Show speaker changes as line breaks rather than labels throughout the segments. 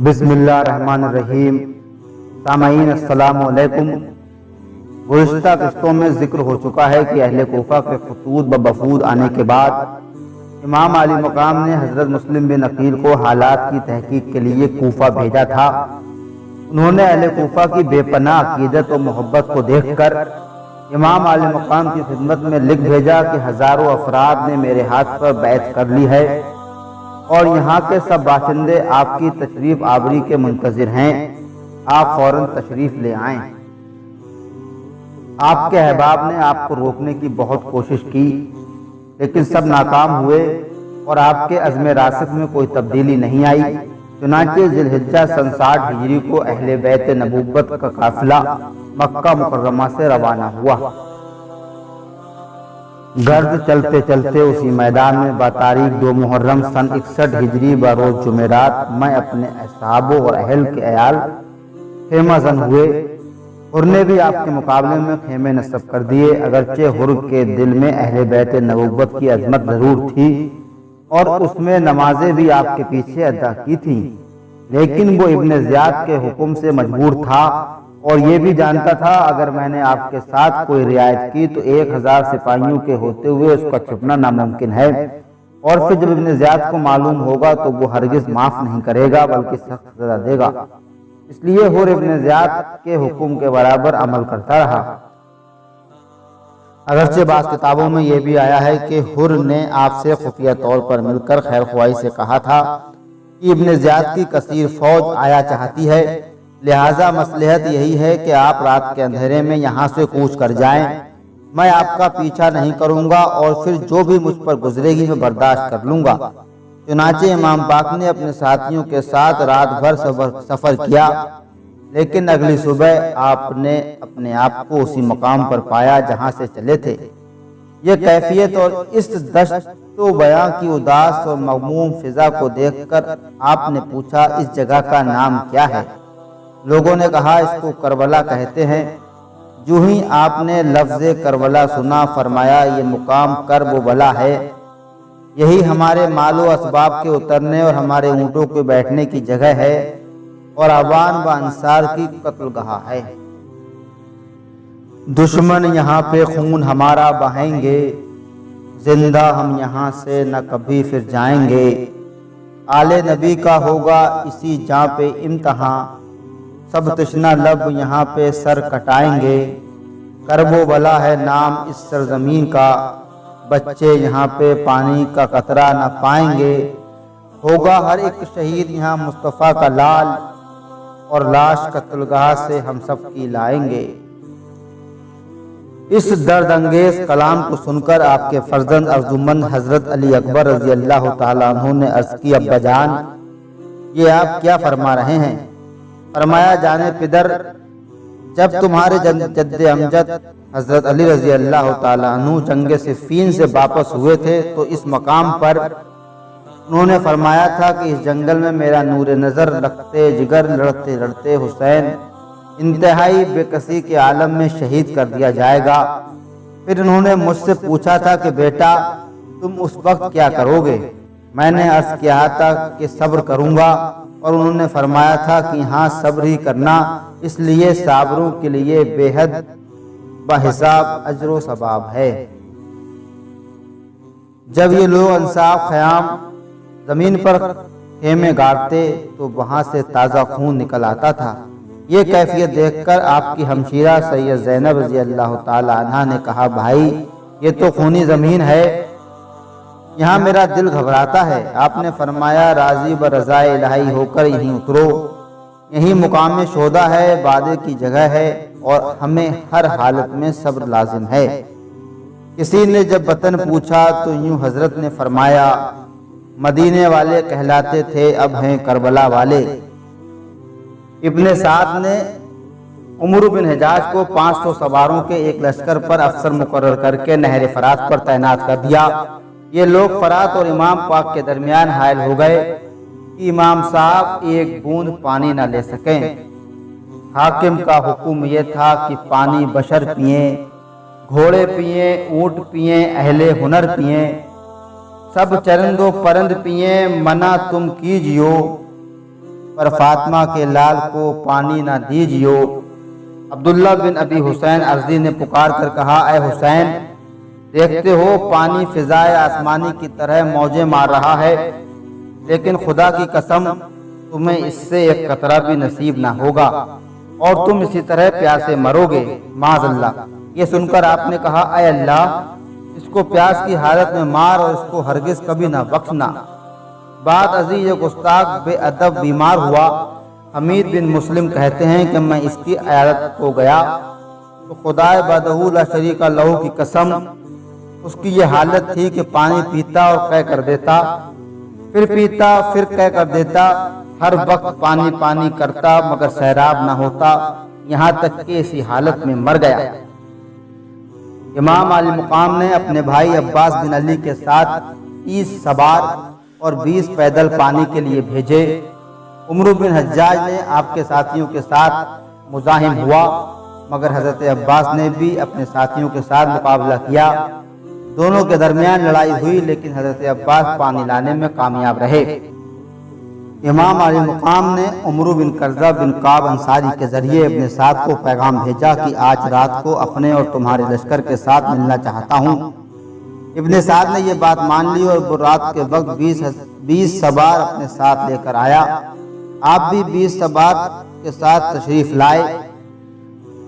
بسم اللہ الرحمن الرحیم۔ سامعین السلام علیکم۔ گزشتہ قسطوں میں ذکر ہو چکا ہے کہ اہل کوفہ کے خطوط بوفود آنے کے بعد امام علی مقام نے حضرت مسلم بن عقیل کو حالات کی تحقیق کے لیے کوفہ بھیجا تھا۔ انہوں نے اہل کوفہ کی بے پناہ عقیدت و محبت کو دیکھ کر امام علی مقام کی خدمت میں لکھ بھیجا کہ ہزاروں افراد نے میرے ہاتھ پر بیعت کر لی ہے اور یہاں کے سب باشندے آپ کی تشریف آوری کے منتظر ہیں، آپ فوراً تشریف لے آئیں۔ آپ کے احباب نے آپ کو روکنے کی بہت کوشش کی لیکن سب ناکام ہوئے اور آپ کے عزم راسخ میں کوئی تبدیلی نہیں آئی۔ چنانچہ ذی الحجہ سن 60 ہجری کو اہل بیت نبوت کا قافلہ مکہ مکرمہ سے روانہ ہوا۔ گرد چلتے چلتے اسی میدان میں بتاریخ 2 محرم سن 61 ہجری بروز جمعرات میں اپنے اصحابوں اور اہل کے عیال خیمہ زن ہوئے۔ حر نے بھی آپ کے مقابلے میں خیمے نصب کر دیے، اگرچہ حر کے دل میں اہل بیت نبوت کی عظمت ضرور تھی اور اس میں نمازیں بھی آپ کے پیچھے ادا کی تھیں، لیکن وہ ابن زیاد کے حکم سے مجبور تھا اور یہ بھی جانتا تھا اگر میں نے آپ کے ساتھ کوئی رعایت کی تو 1000 سپاہیوں کے ہوتے ہوئے اس کا چھپنا ناممکن ہے، اور پھر جب ابن زیاد کو معلوم ہوگا تو وہ ہرگز معاف نہیں کرے گا بلکہ سخت سزا دے گا۔ اس لیے حر ابن زیاد کے حکم کے برابر عمل کرتا رہا۔ اگرچہ بعض کتابوں میں یہ بھی آیا ہے کہ حر نے آپ سے خفیہ طور پر مل کر خیر خواہی سے کہا تھا کہ ابن زیاد کی کثیر فوج آیا چاہتی ہے، لہٰذا مصلحت یہی ہے کہ آپ رات کے اندھیرے میں یہاں سے کوچ کر جائیں، میں آپ کا پیچھا نہیں کروں گا اور پھر جو بھی مجھ پر گزرے گی میں برداشت کر لوں گا۔ چنانچہ امام پاک نے اپنے ساتھیوں کے ساتھ رات بھر سفر کیا، لیکن اگلی صبح آپ نے اپنے آپ کو اسی مقام پر پایا جہاں سے چلے تھے۔ یہ کیفیت اور اس دشت و بیاں کی اداس اور مغموم فضا کو دیکھ کر آپ نے پوچھا، اس جگہ کا نام کیا ہے؟ لوگوں نے کہا، اس کو کربلا کہتے ہیں۔ جو ہی آپ نے لفظ کربلا سنا فرمایا، یہ مقام کرب و بلا ہے، یہی ہمارے مال و اسباب کے اترنے اور ہمارے اونٹوں کے بیٹھنے کی جگہ ہے اور عوان و انصار کی قتل گاہ ہے۔ دشمن یہاں پہ خون ہمارا بہائیں گے، زندہ ہم یہاں سے نہ کبھی پھر جائیں گے۔ آل نبی کا ہوگا اسی جاں پہ امتحان، سب تشنہ لب یہاں پہ سر کٹائیں گے۔ کرب و بلا ہے نام اس سرزمین کا، بچے یہاں پہ پانی کا قطرہ نہ پائیں گے۔ ہوگا ہر ایک شہید یہاں مصطفیٰ کا لال، اور لاش قتل گاہ سے ہم سب کی لائیں گے۔ اس درد انگیز کلام کو سن کر آپ کے فرزند ارجمند حضرت علی اکبر رضی اللہ تعالیٰ عنہ نے عرض کی، ابا جان یہ آپ کیا فرما رہے ہیں؟ فرمایا، جانے پدر، جب تمہارے جد امجد حضرت علی رضی اللہ تعالیٰ عنہ جنگ صفین سے واپس ہوئے تھے تو اس مقام پر انہوں نے فرمایا تھا کہ اس جنگل میں میرا نور نظر رکھتے جگر لڑتے لڑتے حسین انتہائی بے کسی کے عالم میں شہید کر دیا جائے گا۔ پھر انہوں نے مجھ سے پوچھا تھا کہ بیٹا تم اس وقت کیا کرو گے؟ میں نے عرض کیا تھا کہ صبر کروں گا، اور انہوں نے فرمایا تھا کہ ہاں صبر ہی کرنا، اس لیے صابروں کے لیے بے حد بحساب اجر و ثواب ہے۔ جب یہ لوگ انصاف خیام زمین پر خیمے گاڑتے تو وہاں سے تازہ خون نکل آتا تھا۔ یہ کیفیت دیکھ کر آپ کی ہمشیرہ سید زینب رضی اللہ تعالی عنہا نے کہا، بھائی یہ تو خونی زمین ہے، یہاں میرا دل گھبراتا ہے۔ آپ نے فرمایا، راضی برضا الہی ہو کر یہیں اترو، یہیں مقام شہداء ہے، وعدے کی جگہ ہے اور ہمیں ہر حالت میں صبر لازم ہے۔ کسی نے جب وطن پوچھا تو یوں حضرت نے فرمایا، مدینے والے کہلاتے تھے اب ہیں کربلا والے۔ ابن سعد نے عمر بن حجاج کو 500 سواروں کے ایک لشکر پر افسر مقرر کر کے نہر فرات پر تعینات کر دیا۔ یہ لوگ فرات اور امام پاک کے درمیان حائل ہو گئے کہ امام صاحب ایک بوند پانی نہ لے سکیں۔ حاکم کا حکم یہ تھا کہ پانی بشر پئیں، گھوڑے پئیں، اونٹ پئیں، اہل ہنر پئیں، سب چرند و پرند پئیں، منع تم کیجیو۔ پر فاطمہ کے لال کو پانی نہ دیجیو۔ عبداللہ بن ابی حسین ازدی نے پکار کر کہا، اے حسین، دیکھتے ہو پانی فضائے آسمانی کی طرح موجیں مار رہا ہے، لیکن خدا کی قسم تمہیں اس سے ایک قطرہ بھی نصیب نہ ہوگا اور تم اسی طرح پیاسے مرو گے، معاذ اللہ۔ یہ سن کر آپ نے کہا، اے اللہ، اس کو پیاس کی حالت میں مار اور اس کو ہرگز کبھی نہ بخشنا۔ بعد ازیں یہ گستاخ بے ادب بیمار ہوا۔ حمید بن مسلم کہتے ہیں کہ میں اس کی عیادت کو گیا تو خدائے وحدہ لا شریک لہ کی قسم اس کی یہ حالت تھی کہ پانی پیتا اور قے کر دیتا، پھر پیتا، پھر قے کر دیتا، ہر وقت پانی پانی کرتا مگر سیراب نہ ہوتا، یہاں تک کہ اسی حالت میں مر گیا۔ امام علی مقام نے اپنے بھائی عباس بن علی کے ساتھ 30 سوار اور 20 پیدل پانی کے لیے بھیجے۔ عمرو بن حجاج نے آپ کے ساتھیوں کے ساتھ مزاحم ہوا، مگر حضرت عباس نے بھی اپنے ساتھیوں کے ساتھ مقابلہ کیا۔ دونوں کے درمیان لڑائی ہوئی، لیکن حضرت عباس پانی لانے میں کامیاب رہے۔ امام علی مقام نے عمرو بن قرظہ بن کعب انصاری کے ذریعے ابن سعد کو پیغام بھیجا کہ آج رات کو اپنے اور تمہارے لشکر کے ساتھ ملنا چاہتا ہوں۔ ابن سعد نے یہ بات مان لی اور رات کے وقت 20 سوار اپنے ساتھ لے کر آیا۔ آپ بھی 20 سوار کے ساتھ تشریف لائے۔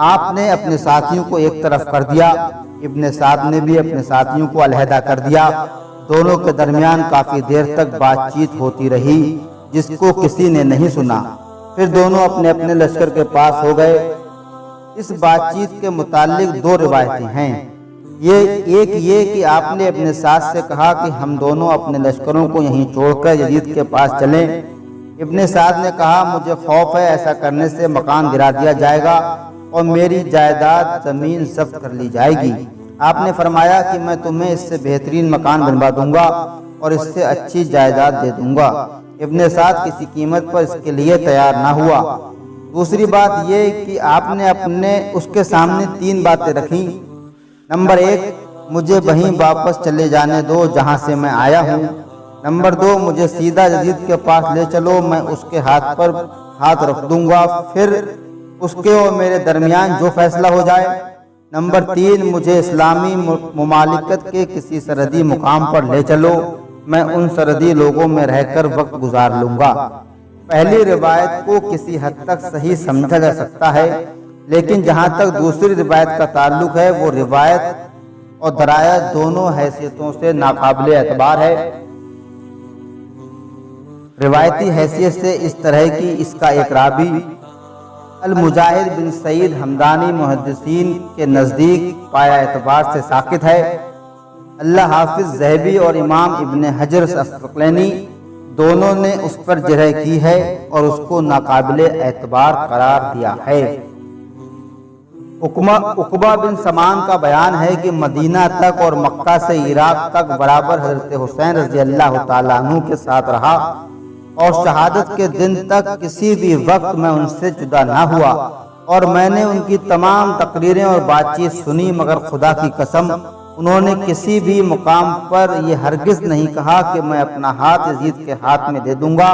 آپ نے اپنے ساتھیوں کو ایک طرف کر دیا، ابن سعد نے بھی اپنے ساتھیوں کو علیحدہ کر دیا۔ دونوں کے درمیان کافی دیر تک بات چیت ہوتی رہی جس کو کسی نے نہیں سنا۔ پھر دونوں اپنے اپنے لشکر کے پاس ہو گئے۔ اس بات چیت کے متعلق 2 روایتیں ہیں۔ ایک یہ کہ آپ نے اپنے ساتھ سے کہا کہ ہم دونوں اپنے لشکروں کو یہیں چھوڑ کر یزید کے پاس چلیں۔ ابن سعد نے کہا، مجھے خوف ہے ایسا کرنے سے مکان گرا دیا جائے گا اور میری جائیداد زمین ضبط کر لی جائے گی۔ آپ نے فرمایا کہ میں تمہیں اس سے بہترین مکان بنوا دوں گا اور اس سے اچھی جائیداد دے دوں گا۔ ابن سعد کسی قیمت پر اس کے لیے تیار نہ ہوا۔ دوسری بات یہ کہ آپ نے اس کے سامنے 3 باتیں رکھیں۔ نمبر 1، مجھے وہیں واپس چلے جانے دو جہاں سے میں آیا ہوں۔ نمبر 2، مجھے سیدھا یزید کے پاس لے چلو، میں اس کے ہاتھ پر ہاتھ رکھ دوں گا، پھر اس کے اور میرے درمیان جو فیصلہ ہو جائے۔ نمبر 3، مجھے اسلامی ممالکت کے کسی سرحدی مقام پر لے چلو، میں ان سرحدی لوگوں میں رہ کر وقت گزار لوں گا۔ پہلی روایت کو کسی حد تک صحیح سمجھا جا سکتا ہے، لیکن جہاں تک دوسری روایت کا تعلق ہے وہ روایت اور درایت دونوں حیثیتوں سے ناقابل اعتبار ہے۔ روایتی حیثیت سے اس طرح کی اس کا ایک راوی المجاہد بن سعید حمدانی محدثین کے نزدیک پایا اعتبار سے ساقط ہے۔ اللہ حافظ ذہبی اور امام ابن حجر اسقلینی دونوں نے اس پر جرح کی ہے اور اس کو ناقابل اعتبار قرار دیا ہے۔ عقبہ بن سمان کا بیان ہے کہ مدینہ تک اور مکہ سے عراق تک برابر حضرت حسین رضی اللہ تعالیٰ عنہ کے ساتھ رہا اور شہادت کے دن تک کسی بھی وقت میں ان سے جدا نہ ہوا، اور میں نے ان کی تمام تقریریں اور بات چیت سنی، مگر خدا کی قسم انہوں نے کسی بھی مقام پر یہ ہرگز نہیں کہا کہ میں اپنا ہاتھ یزید کے ہاتھ میں دے دوں گا،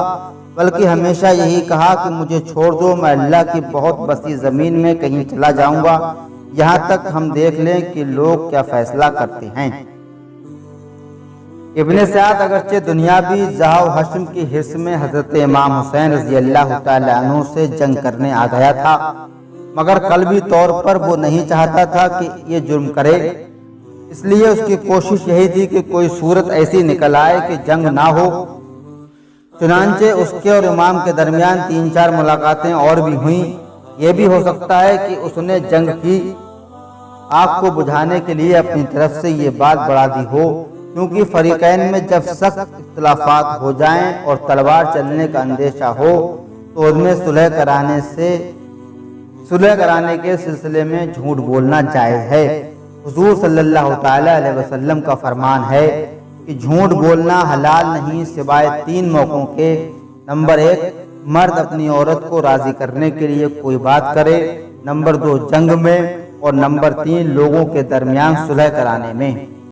بلکہ ہمیشہ یہی کہا کہ مجھے چھوڑ دو، میں اللہ کی بہت وسیع زمین میں کہیں چلا جاؤں گا، یہاں تک ہم دیکھ لیں کہ لوگ کیا فیصلہ کرتے ہیں۔ ابن سعد اگرچہ دنیاوی زاہ و حشم کی حرص میں حضرت امام حسین رضی اللہ تعالیٰ عنہ سے جنگ کرنے آ گیا تھا، مگر قلبی طور پر وہ نہیں چاہتا تھا کہ یہ جرم کرے، اس لیے اس کی کوشش یہی تھی کہ کوئی صورت ایسی نکل آئے کہ جنگ نہ ہو۔ چنانچہ اس کے اور امام کے درمیان 3-4 ملاقاتیں اور بھی ہوئیں۔ یہ بھی ہو سکتا ہے کہ اس نے جنگ کی آگ کو بجھانے کے لیے اپنی طرف سے یہ بات بڑھا دی ہو، کیونکہ فریقین میں جب سخت اختلافات ہو جائیں اور تلوار چلنے کا اندیشہ ہو تو ان میں صلح کرانے کے سلسلے میں جھوٹ بولنا جائز ہے۔ حضور صلی اللہ تعالیٰ علیہ وسلم کا فرمان ہے کہ جھوٹ بولنا حلال نہیں سوائے 3 موقعوں کے۔ نمبر 1، مرد اپنی عورت کو راضی کرنے کے لیے کوئی بات کرے، نمبر 2 جنگ میں، اور نمبر 3 لوگوں کے درمیان صلح کرانے میں۔